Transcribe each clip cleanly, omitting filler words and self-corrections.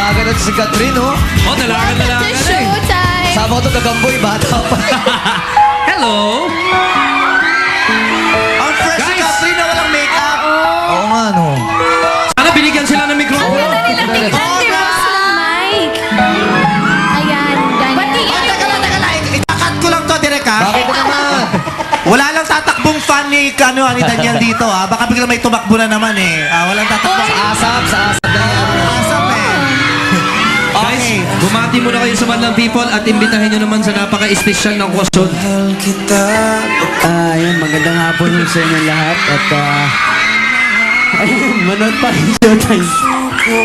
Dalaga na si Catherine, oh. Oh, dalaga na Welcome to showtime. Sama ko ito kagamboy, bata pa. Hello! Ang fresh ni Guys! Catherine na walang makeup. Oo nga, no. Sana binigyan sila ng mikropono. Mike. Ayan. Ganyan. Teka lang. Itakat ko lang to, direk ha. Bakit na naman? Wala lang tatakbong fan ni Daniel dito ha. Baka biglang may tumakbo na naman eh. Walang tatakbong Sa asap na yan. asap eh. Guys, bumati muna kayo sa Madlang People at imbitahin nyo naman sa napaka-espesyal na okasyon. Ayun, magandang hapon sa inyong lahat at ayun, manood pa rin showtime.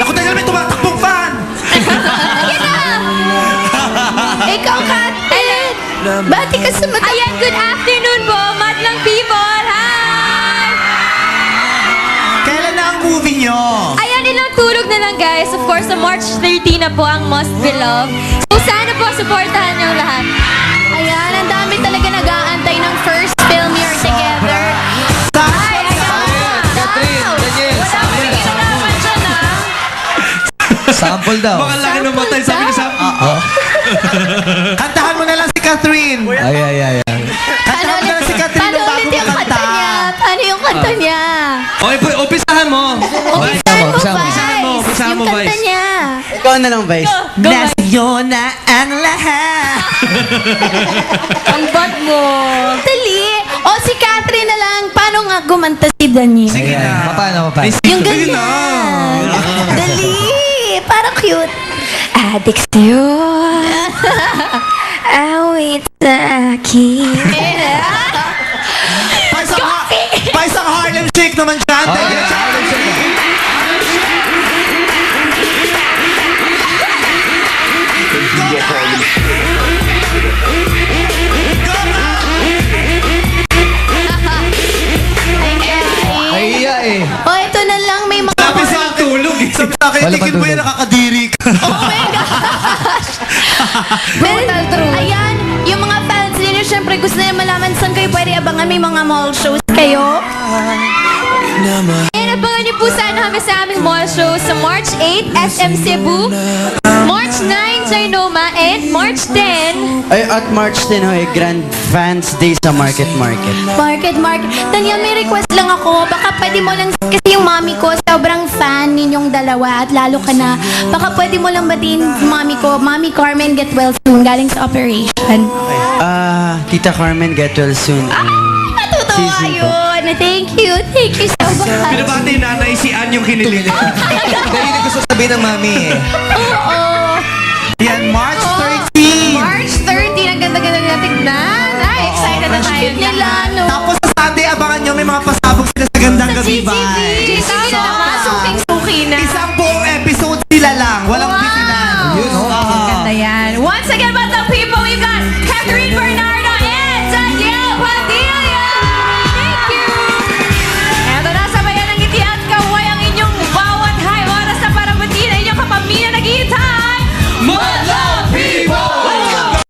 Ako Daniel, may tumatakbong fan. Ikaw, Kat. Ayan. Bati ka sa mata. Ayan, good afternoon po, Madlang People. Hi! Kailan na ang movie nyo? Ayan, ilang tulog na lang, guys. Of course, sa March 13 na po ang Must Be Love. So, sana po, supportahan niyo lahat. Ayan, ang dami talaga nag-aantay ng first film you're together. Ay, ayan. Catherine, Daniel, Wala sample. akong kinalaman dyan, ha? Sample daw. Baka laki ng matay, sabi ni Sam. Kantahan mo na lang si Catherine. Ay. Kantahan mo na lang si Catherine Paano ng ulit bagong yung kanta kanta. niya? Paano yung kanta niya? Okay, umpisahan mo. Umpisahan mo, Umpisahan mo, Vice. umpisahan mo, Yung kanta Vice. niya. Ikaw na lang, Vice. Go, Vice. Nasa'yo na ang lahat. Ang bad mo. Dali. O, si Catherine na lang. Paano nga gumanta si Daniel? Sige na. Paano? Yung ganyan. Dali. Parang cute. Addict sa'yo. Awit sa akin. Paisang Harlem Shake naman dyan. Ay, eh. O, ito na lang. May mga... Sabi sa tulog eh. Sabi sa akin, Wala tingin pa mo yan, tulog. nakakadiri ka. Oh my gosh! Brutal truth. Ayan, yung mga fans ninyo, syempre gusto nila malaman saan kayo pwede abangan. May mga mall shows kayo. Ayan, abangan niyo po sana kami sa aming mall show sa March 8, SM Cebu, March 9, Trinoma, and March 10, Ay, at March 10, Grand Fans Day sa Market. Market. Daniel, may request lang ako. Baka pwede mo lang, kasi yung mami ko, sobrang fan ninyong dalawa at lalo ka na. Baka pwede mo lang batiin mami ko, Mami Carmen, get well soon, galing sa operation. Tita Carmen, get well soon. Matutuwa Season po. yun. Thank you so much. Pinabati nanay si Ann yung kinilig. Dahil hindi gusto sabihin ng mami, eh. Oo. Yan, March 13. March 13, ang ganda-ganda na tignan. Ay, excited na tayo. Cute niya